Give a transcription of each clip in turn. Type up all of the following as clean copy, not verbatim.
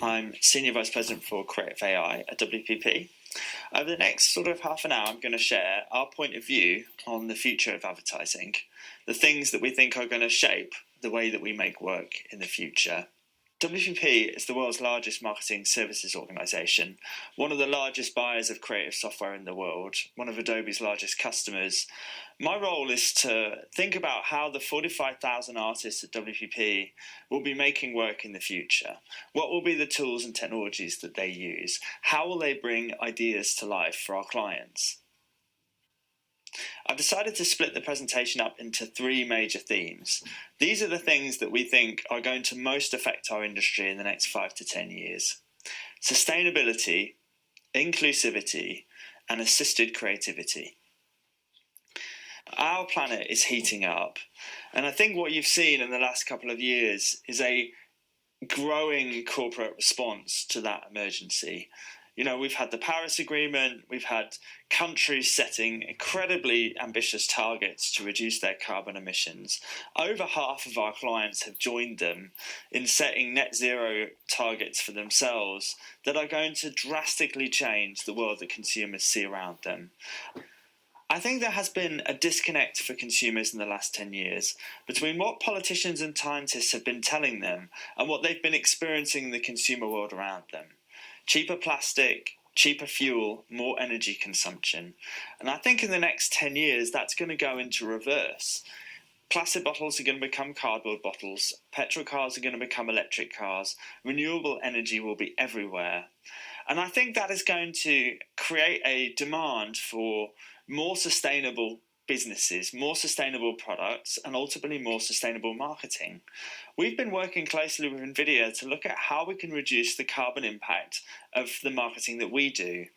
I'm Senior Vice President for Creative AI at WPP. Over the next sort of half an hour, I'm going to share our point of view on the future of advertising, the things that we think are going to shape the way that we make work in the future. WPP is the world's largest marketing services organisation, one of the largest buyers of creative software in the world, one of Adobe's largest customers. My role is to think about how the 45,000 artists at WPP will be making work in the future. What will be the tools and technologies that they use? How will they bring ideas to life for our clients? I've decided to split the presentation up into three major themes. These are the things that we think are going to most affect our industry in the next 5 to 10 years. Sustainability, inclusivity, and assisted creativity. Our planet is heating up, and I think what you've seen in the last couple of years is a growing corporate response to that emergency. You know, we've had the Paris Agreement, we've had countries setting incredibly ambitious targets to reduce their carbon emissions. Over half of our clients have joined them in setting net zero targets for themselves that are going to drastically change the world that consumers see around them. I think there has been a disconnect for consumers in the last 10 years between what politicians and scientists have been telling them and what they've been experiencing in the consumer world around them. Cheaper plastic, cheaper fuel, more energy consumption. And I think in the next 10 years, that's going to go into reverse. Plastic bottles are going to become cardboard bottles. Petrol cars are going to become electric cars. Renewable energy will be everywhere. And I think that is going to create a demand for more sustainable businesses, more sustainable products, and ultimately more sustainable marketing. We've been working closely with NVIDIA to look at how we can reduce the carbon impact of the marketing that we do.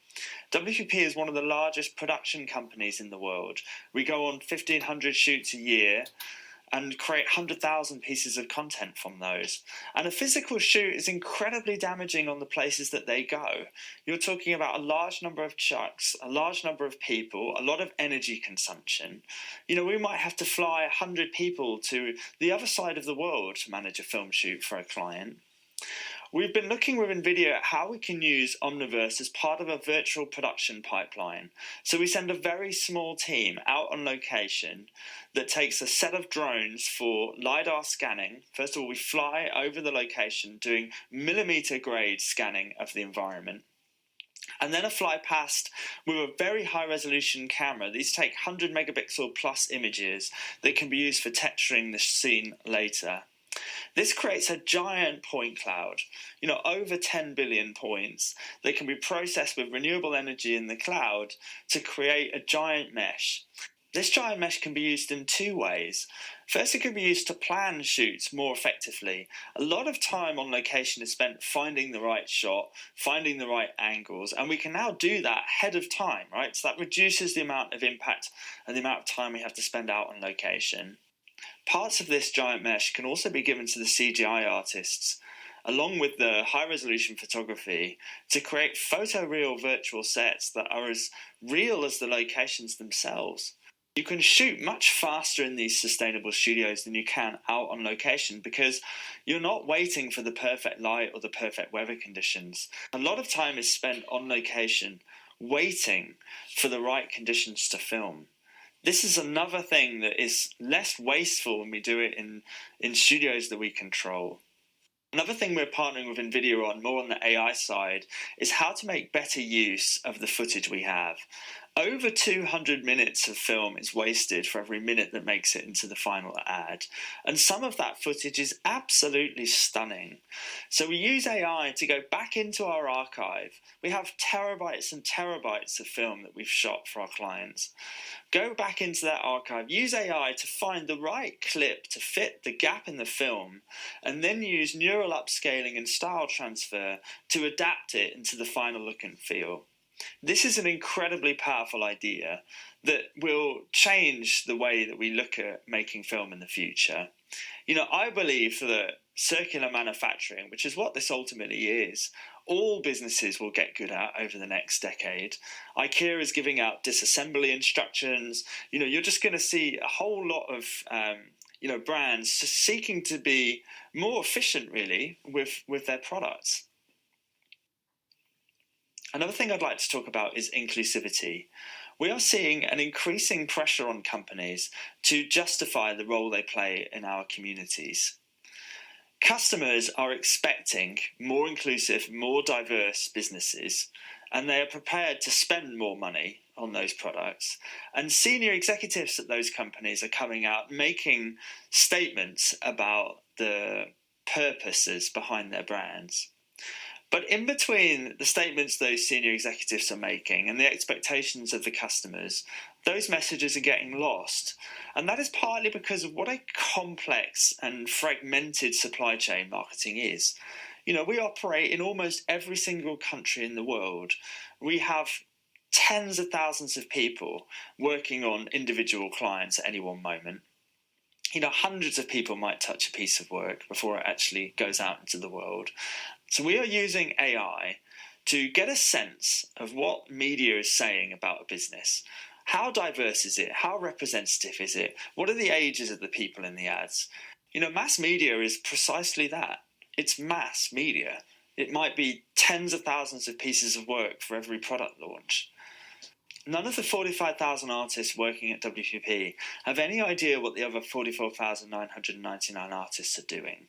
WPP is one of the largest production companies in the world. We go on 1,500 shoots a year and create 100,000 pieces of content from those. And a physical shoot is incredibly damaging on the places that they go. You're talking about a large number of trucks, a large number of people, a lot of energy consumption. You know, we might have to fly 100 people to the other side of the world to manage a film shoot for a client. We've been looking with NVIDIA at how we can use Omniverse as part of a virtual production pipeline. So we send a very small team out on location that takes a set of drones for LiDAR scanning. First of all, we fly over the location doing millimeter grade scanning of the environment. And then a fly past with a very high resolution camera. These take 100 megapixel plus images that can be used for texturing the scene later. This creates a giant point cloud, you know, over 10 billion points. They can be processed with renewable energy in the cloud to create a giant mesh. This giant mesh can be used in two ways. First, it can be used to plan shoots more effectively. A lot of time on location is spent finding the right shot, finding the right angles, and we can now do that ahead of time, right? So that reduces the amount of impact and the amount of time we have to spend out on location. Parts of this giant mesh can also be given to the CGI artists, along with the high-resolution photography, to create photoreal virtual sets that are as real as the locations themselves. You can shoot much faster in these sustainable studios than you can out on location because you're not waiting for the perfect light or the perfect weather conditions. A lot of time is spent on location waiting for the right conditions to film. This is another thing that is less wasteful when we do it in studios that we control. Another thing we're partnering with NVIDIA on, more on the AI side, is how to make better use of the footage we have. Over 200 minutes of film is wasted for every minute that makes it into the final ad. And some of that footage is absolutely stunning. So we use AI to go back into our archive. We have terabytes and terabytes of film that we've shot for our clients. Go back into that archive, use AI to find the right clip to fit the gap in the film, and then use neural upscaling and style transfer to adapt it into the final look and feel. This is an incredibly powerful idea that will change the way that we look at making film in the future. You know, I believe that circular manufacturing, which is what this ultimately is, all businesses will get good at over the next decade. IKEA is giving out disassembly instructions. You know, you're just going to see a whole lot of brands seeking to be more efficient, really, with their products. Another thing I'd like to talk about is inclusivity. We are seeing an increasing pressure on companies to justify the role they play in our communities. Customers are expecting more inclusive, more diverse businesses, and they are prepared to spend more money on those products. And senior executives at those companies are coming out making statements about the purposes behind their brands. But in between the statements those senior executives are making and the expectations of the customers, those messages are getting lost. And that is partly because of what a complex and fragmented supply chain marketing is. We operate in almost every single country in the world. We have tens of thousands of people working on individual clients at any one moment. Hundreds of people might touch a piece of work before it actually goes out into the world. So we are using AI to get a sense of what media is saying about a business. How diverse is it? How representative is it? What are the ages of the people in the ads? Mass media is precisely that. It's mass media. It might be tens of thousands of pieces of work for every product launch. None of the 45,000 artists working at WPP have any idea what the other 44,999 artists are doing.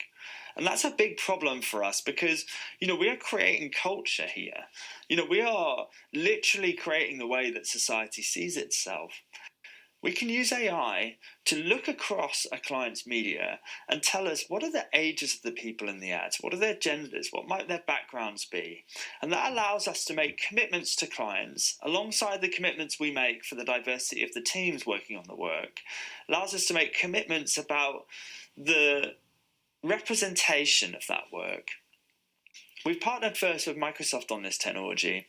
And that's a big problem for us because, we are creating culture here. We are literally creating the way that society sees itself. We can use AI to look across a client's media and tell us what are the ages of the people in the ads, what are their genders, what might their backgrounds be. And that allows us to make commitments to clients alongside the commitments we make for the diversity of the teams working on the work. Allows us to make commitments about the representation of that work. We've partnered first with Microsoft on this technology.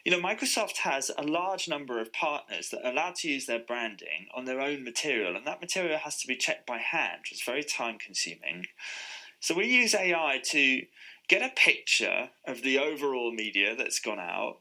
Microsoft has a large number of partners that are allowed to use their branding on their own material, and that material has to be checked by hand, which is very time consuming. So we use AI to get a picture of the overall media that's gone out,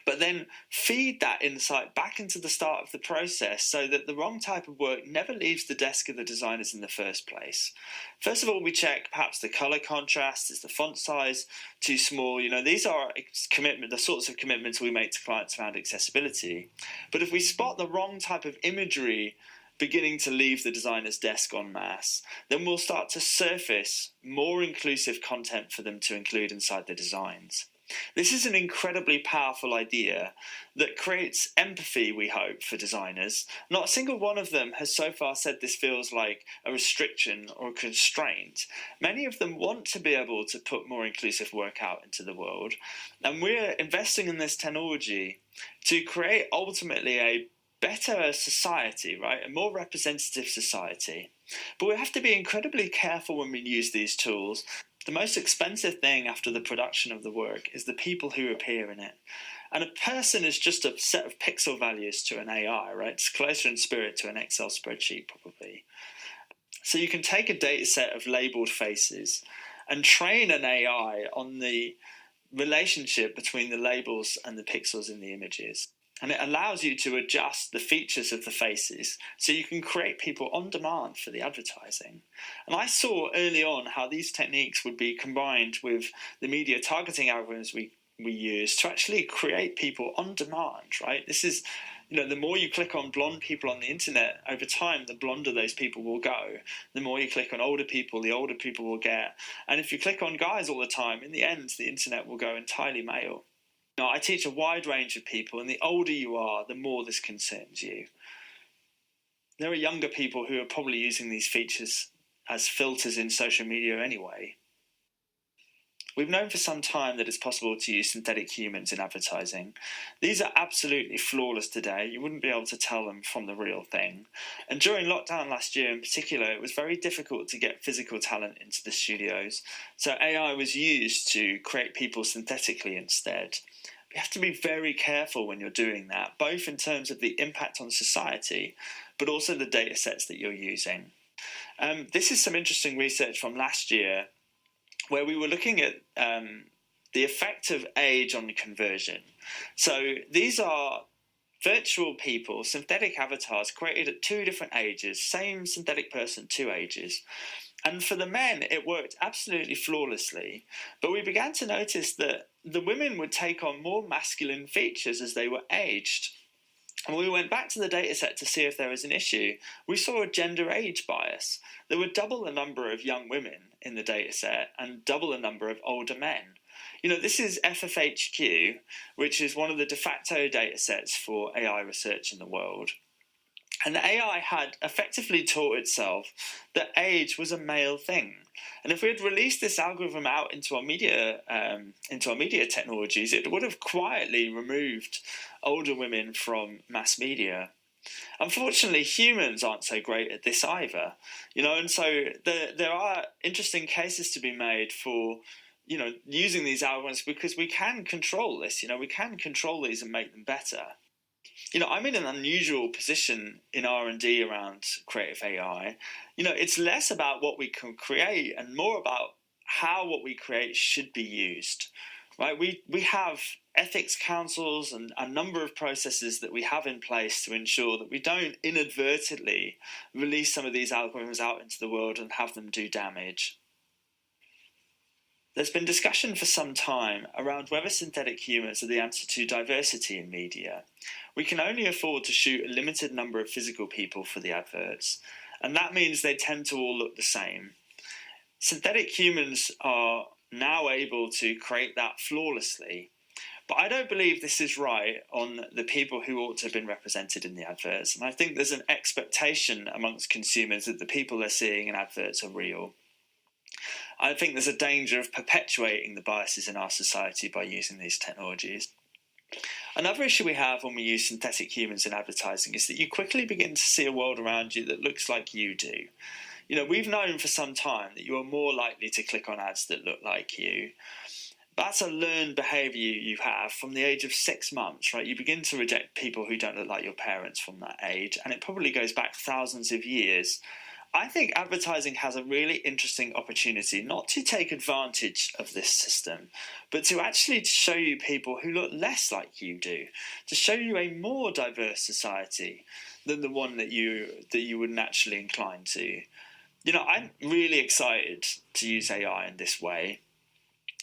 but then feed that insight back into the start of the process so that the wrong type of work never leaves the desk of the designers in the first place. First of all, we check perhaps the color contrast, is the font size too small? These are the sorts of commitments we make to clients around accessibility. But if we spot the wrong type of imagery beginning to leave the designer's desk en masse, then we'll start to surface more inclusive content for them to include inside their designs. This is an incredibly powerful idea that creates empathy, we hope, for designers. Not a single one of them has so far said this feels like a restriction or a constraint. Many of them want to be able to put more inclusive work out into the world, and we're investing in this technology to create ultimately a better society, right? A more representative society. But we have to be incredibly careful when we use these tools. The most expensive thing after the production of the work is the people who appear in it. And a person is just a set of pixel values to an AI, right? It's closer in spirit to an Excel spreadsheet, probably. So you can take a data set of labeled faces and train an AI on the relationship between the labels and the pixels in the images. And it allows you to adjust the features of the faces so you can create people on demand for the advertising. And I saw early on how these techniques would be combined with the media targeting algorithms we use to actually create people on demand, right? This is, the more you click on blonde people on the internet, over time, the blonder those people will go. The more you click on older people, the older people will get. And if you click on guys all the time, in the end, the internet will go entirely male. Now, I teach a wide range of people, and the older you are, the more this concerns you. There are younger people who are probably using these features as filters in social media anyway. We've known for some time that it's possible to use synthetic humans in advertising. These are absolutely flawless today. You wouldn't be able to tell them from the real thing. And during lockdown last year in particular, it was very difficult to get physical talent into the studios. So AI was used to create people synthetically instead. You have to be very careful when you're doing that, both in terms of the impact on society, but also the data sets that you're using. This is some interesting research from last year where we were looking at the effect of age on conversion. So these are virtual people, synthetic avatars created at two different ages, same synthetic person, two ages. And for the men, it worked absolutely flawlessly. But we began to notice that the women would take on more masculine features as they were aged. And when we went back to the data set to see if there was an issue, we saw a gender age bias. There were double the number of young women in the data set and double the number of older men. This is FFHQ, which is one of the de facto data sets for AI research in the world. And the AI had effectively taught itself that age was a male thing. And if we had released this algorithm out into our media technologies, it would have quietly removed older women from mass media. Unfortunately, humans aren't so great at this either, and so there are interesting cases to be made for using these algorithms, because we can control this. We can control these and make them better. I'm in an unusual position in R&D around creative AI. It's less about what we can create and more about how what we create should be used, right? We have ethics councils and a number of processes that we have in place to ensure that we don't inadvertently release some of these algorithms out into the world and have them do damage. There's been discussion for some time around whether synthetic humans are the answer to diversity in media. We can only afford to shoot a limited number of physical people for the adverts, and that means they tend to all look the same. Synthetic humans are now able to create that flawlessly, but I don't believe this is right on the people who ought to have been represented in the adverts, and I think there's an expectation amongst consumers that the people they're seeing in adverts are real. I think there's a danger of perpetuating the biases in our society by using these technologies. Another issue we have when we use synthetic humans in advertising is that you quickly begin to see a world around you that looks like you do. We've known for some time that you are more likely to click on ads that look like you. That's a learned behaviour you have from the age of 6 months, right? You begin to reject people who don't look like your parents from that age, and it probably goes back thousands of years. I think advertising has a really interesting opportunity not to take advantage of this system, but to actually show you people who look less like you do, to show you a more diverse society than the one that you would naturally incline to. I'm really excited to use AI in this way.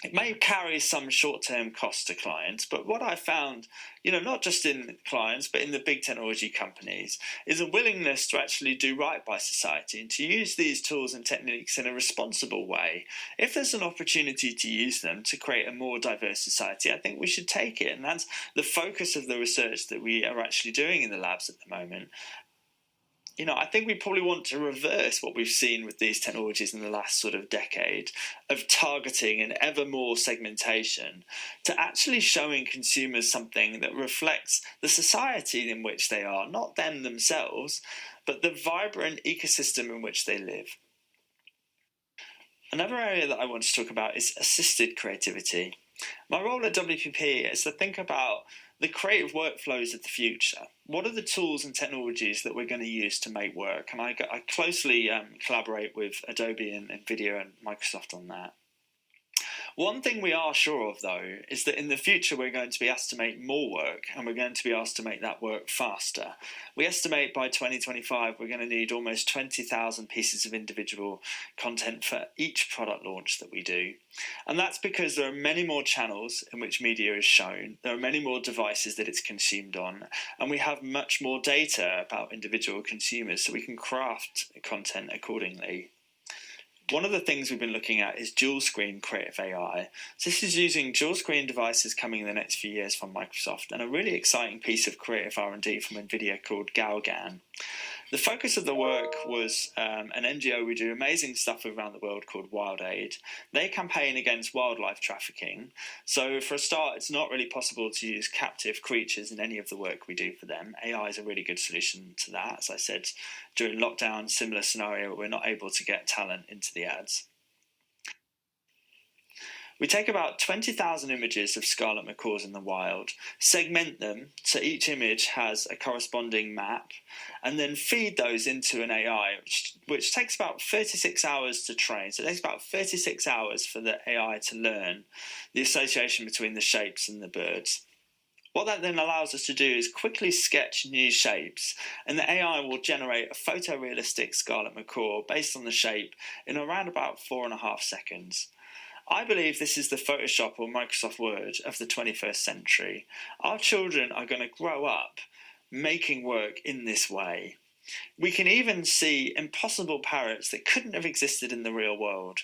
It may carry some short-term costs to clients, but what I found, not just in clients, but in the big technology companies, is a willingness to actually do right by society and to use these tools and techniques in a responsible way. If there's an opportunity to use them to create a more diverse society, I think we should take it. And that's the focus of the research that we are actually doing in the labs at the moment. I think we probably want to reverse what we've seen with these technologies in the last sort of decade of targeting and ever more segmentation to actually showing consumers something that reflects the society in which they are, not them themselves, but the vibrant ecosystem in which they live. Another area that I want to talk about is assisted creativity. My role at WPP is to think about the creative workflows of the future. What are the tools and technologies that we're going to use to make work? And I closely collaborate with Adobe and NVIDIA and Microsoft on that. One thing we are sure of, though, is that in the future we're going to be asked to make more work, and we're going to be asked to make that work faster. We estimate by 2025 we're going to need almost 20,000 pieces of individual content for each product launch that we do. And that's because there are many more channels in which media is shown, there are many more devices that it's consumed on, and we have much more data about individual consumers, so we can craft content accordingly. One of the things we've been looking at is dual screen creative AI. So this is using dual screen devices coming in the next few years from Microsoft, and a really exciting piece of creative R&D from NVIDIA called Galgan. The focus of the work was an NGO we do amazing stuff around the world called Wild Aid. They campaign against wildlife trafficking. So for a start, it's not really possible to use captive creatures in any of the work we do for them. AI is a really good solution to that. As I said, during lockdown, similar scenario, we're not able to get talent into the ads. We take about 20,000 images of scarlet macaws in the wild, segment them so each image has a corresponding map, and then feed those into an AI, which takes about 36 hours to train. So it takes about 36 hours for the AI to learn the association between the shapes and the birds. What that then allows us to do is quickly sketch new shapes, and the AI will generate a photorealistic scarlet macaw based on the shape in around about 4.5 seconds. I believe this is the Photoshop or Microsoft Word of the 21st century. Our children are going to grow up making work in this way. We can even see impossible parrots that couldn't have existed in the real world.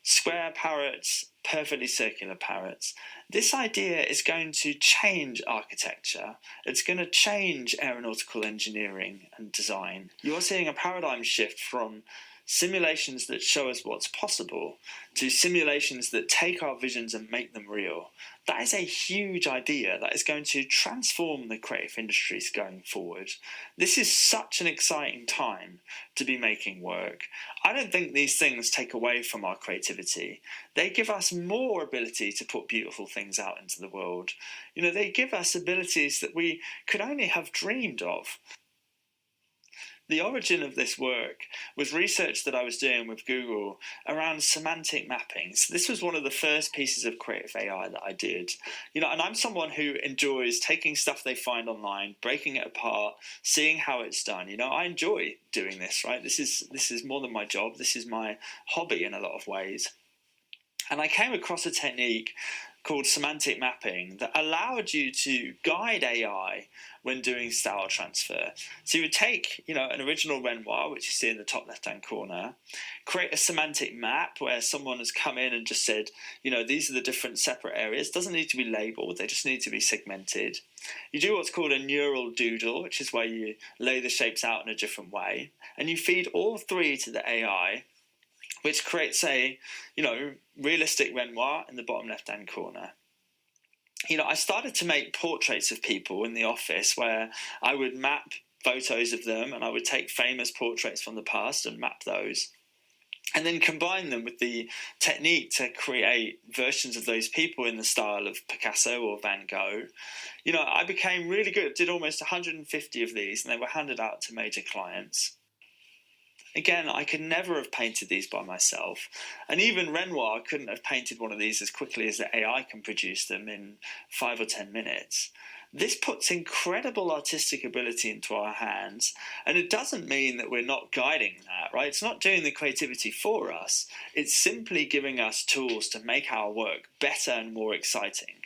Square parrots, perfectly circular parrots. This idea is going to change architecture. It's going to change aeronautical engineering and design. You're seeing a paradigm shift from simulations that show us what's possible to simulations that take our visions and make them real. That is a huge idea that is going to transform the creative industries going forward. This is such an exciting time to be making work. I don't think these things take away from our creativity. They give us more ability to put beautiful things out into the world. They give us abilities that we could only have dreamed of. The origin of this work was research that I was doing with Google around semantic mapping. So this was one of the first pieces of creative AI that I did. And I'm someone who enjoys taking stuff they find online, breaking it apart, seeing how it's done. I enjoy doing this, right? This is more than my job. This is my hobby in a lot of ways. And I came across a technique called semantic mapping that allowed you to guide AI when doing style transfer. So you would take, an original Renoir, which you see in the top left-hand corner, create a semantic map where someone has come in and just said, these are the different separate areas. It doesn't need to be labeled, they just need to be segmented. You do what's called a neural doodle, which is where you lay the shapes out in a different way, and you feed all three to the AI, which creates a, realistic Renoir in the bottom left-hand corner. I started to make portraits of people in the office where I would map photos of them, and I would take famous portraits from the past and map those, and then combine them with the technique to create versions of those people in the style of Picasso or Van Gogh. I became really good. Did almost 150 of these, and they were handed out to major clients. Again, I could never have painted these by myself. And even Renoir couldn't have painted one of these as quickly as the AI can produce them in 5 or 10 minutes. This puts incredible artistic ability into our hands, and it doesn't mean that we're not guiding that, right? It's not doing the creativity for us. It's simply giving us tools to make our work better and more exciting.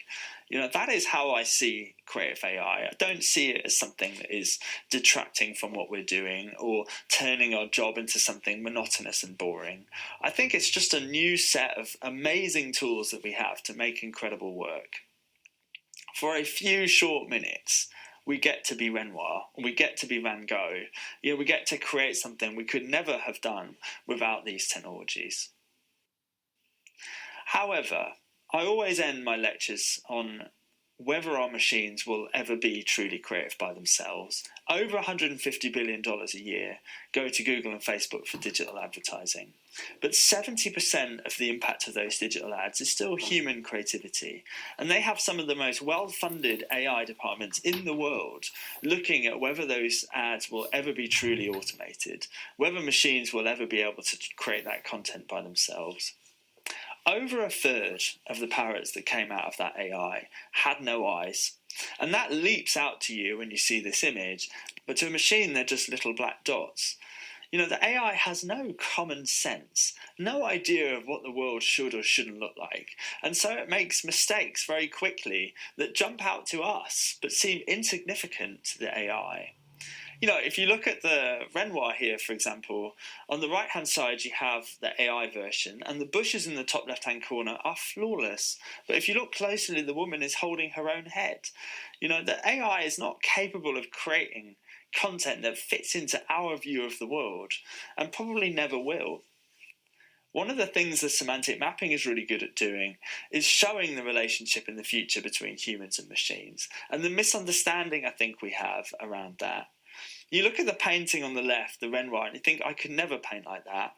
That is how I see creative AI. I don't see it as something that is detracting from what we're doing or turning our job into something monotonous and boring. I think it's just a new set of amazing tools that we have to make incredible work. For a few short minutes, we get to be Renoir, we get to be Van Gogh. We get to create something we could never have done without these technologies. However, I always end my lectures on whether our machines will ever be truly creative by themselves. Over $150 billion a year go to Google and Facebook for digital advertising. But 70% of the impact of those digital ads is still human creativity. And they have some of the most well-funded AI departments in the world looking at whether those ads will ever be truly automated, whether machines will ever be able to create that content by themselves. Over a third of the parrots that came out of that AI had no eyes. And that leaps out to you when you see this image, but to a machine they're just little black dots. The AI has no common sense, no idea of what the world should or shouldn't look like. And so it makes mistakes very quickly that jump out to us, but seem insignificant to the AI. If you look at the Renoir here, for example, on the right-hand side you have the AI version, and the bushes in the top left-hand corner are flawless. But if you look closely, the woman is holding her own head. The AI is not capable of creating content that fits into our view of the world, and probably never will. One of the things that semantic mapping is really good at doing is showing the relationship in the future between humans and machines, and the misunderstanding I think we have around that. You look at the painting on the left, the Renoir, and you think, I could never paint like that.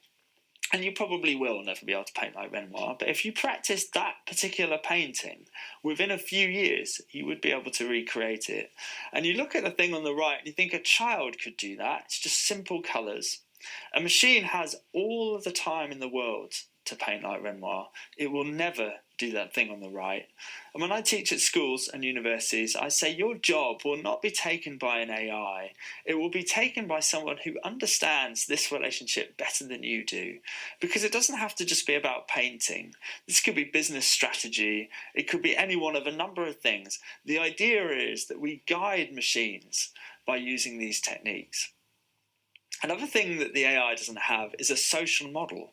And you probably will never be able to paint like Renoir. But if you practice that particular painting, within a few years, you would be able to recreate it. And you look at the thing on the right, and you think a child could do that. It's just simple colours. A machine has all of the time in the world to paint like Renoir. It will never do that thing on the right. And when I teach at schools and universities, I say your job will not be taken by an AI. It will be taken by someone who understands this relationship better than you do. Because it doesn't have to just be about painting. This could be business strategy. It could be any one of a number of things. The idea is that we guide machines by using these techniques. Another thing that the AI doesn't have is a social model.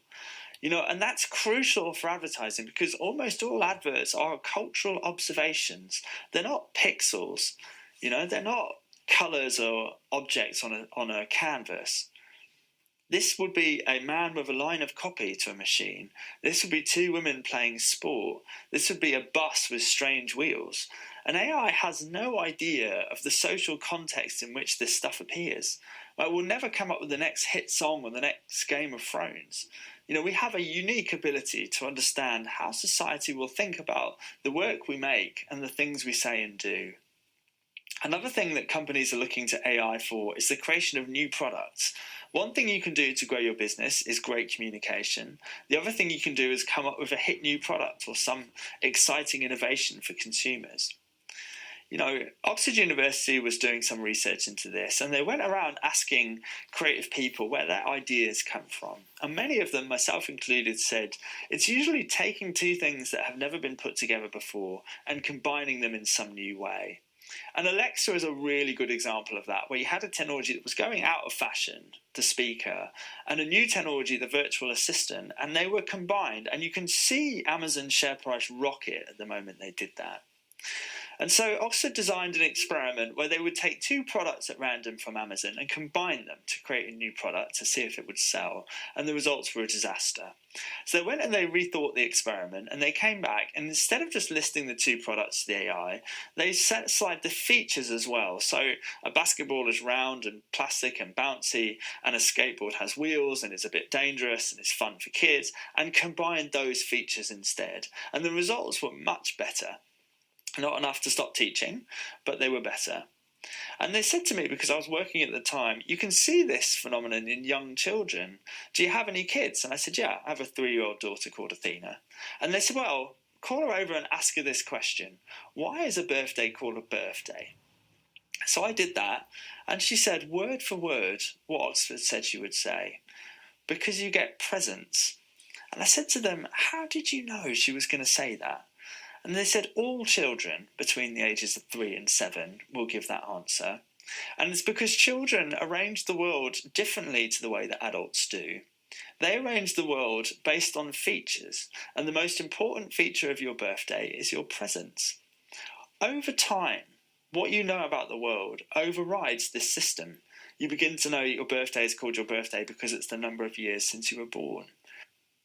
And that's crucial for advertising because almost all adverts are cultural observations. They're not pixels, they're not colours or objects on a canvas. This would be a man with a line of copy to a machine. This would be two women playing sport. This would be a bus with strange wheels. An AI has no idea of the social context in which this stuff appears. It will never come up with the next hit song or the next Game of Thrones. We have a unique ability to understand how society will think about the work we make and the things we say and do. Another thing that companies are looking to AI for is the creation of new products. One thing you can do to grow your business is great communication. The other thing you can do is come up with a hit new product or some exciting innovation for consumers. Oxford University was doing some research into this, and they went around asking creative people where their ideas come from. And many of them, myself included, said it's usually taking two things that have never been put together before and combining them in some new way. And Alexa is a really good example of that, where you had a technology that was going out of fashion, the speaker, and a new technology, the virtual assistant, and they were combined. And you can see Amazon's share price rocket at the moment they did that. And so Oxford designed an experiment where they would take two products at random from Amazon and combine them to create a new product to see if it would sell. And the results were a disaster. So they went and they rethought the experiment and they came back, and instead of just listing the two products to the AI, they set aside the features as well. So a basketball is round and plastic and bouncy, and a skateboard has wheels and is a bit dangerous and is fun for kids, and combined those features instead. And the results were much better. Not enough to stop teaching, but they were better. And they said to me, because I was working at the time, you can see this phenomenon in young children. Do you have any kids? And I said, yeah, I have a 3-year-old daughter called Athena. And they said, well, call her over and ask her this question. Why is a birthday called a birthday? So I did that, and she said, word for word, what Oxford said she would say. Because you get presents. And I said to them, how did you know she was going to say that? And they said all children between the ages of 3 and 7 will give that answer. And it's because children arrange the world differently to the way that adults do. They arrange the world based on features, and the most important feature of your birthday is your presence. Over time, what you know about the world overrides this system. You begin to know your birthday is called your birthday because it's the number of years since you were born.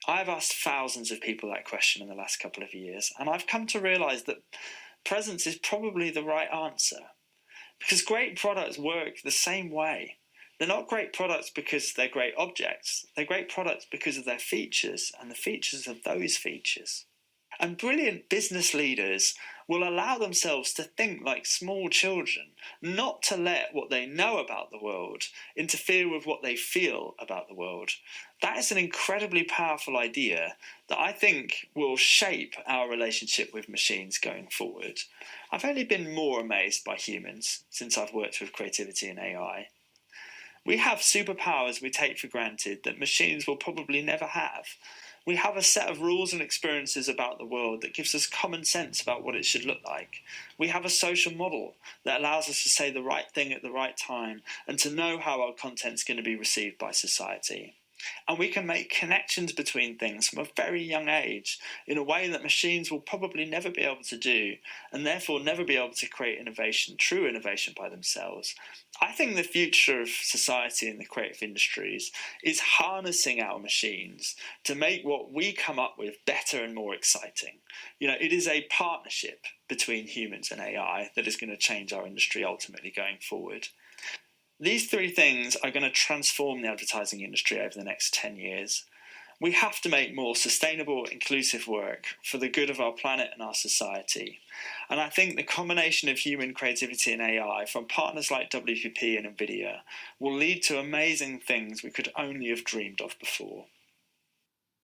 I've asked thousands of people that question in the last couple of years, and I've come to realise that presence is probably the right answer. Because great products work the same way. They're not great products because they're great objects. They're great products because of their features and the features of those features. And brilliant business leaders will allow themselves to think like small children, not to let what they know about the world interfere with what they feel about the world. That is an incredibly powerful idea that I think will shape our relationship with machines going forward. I've only been more amazed by humans since I've worked with creativity and AI. We have superpowers we take for granted that machines will probably never have. We have a set of rules and experiences about the world that gives us common sense about what it should look like. We have a social model that allows us to say the right thing at the right time and to know how our content's going to be received by society. And we can make connections between things from a very young age in a way that machines will probably never be able to do, and therefore never be able to create innovation, true innovation by themselves. I think the future of society and the creative industries is harnessing our machines to make what we come up with better and more exciting. It is a partnership between humans and AI that is going to change our industry ultimately going forward. These three things are going to transform the advertising industry over the next 10 years. We have to make more sustainable, inclusive work for the good of our planet and our society. And I think the combination of human creativity and AI from partners like WPP and NVIDIA will lead to amazing things we could only have dreamed of before.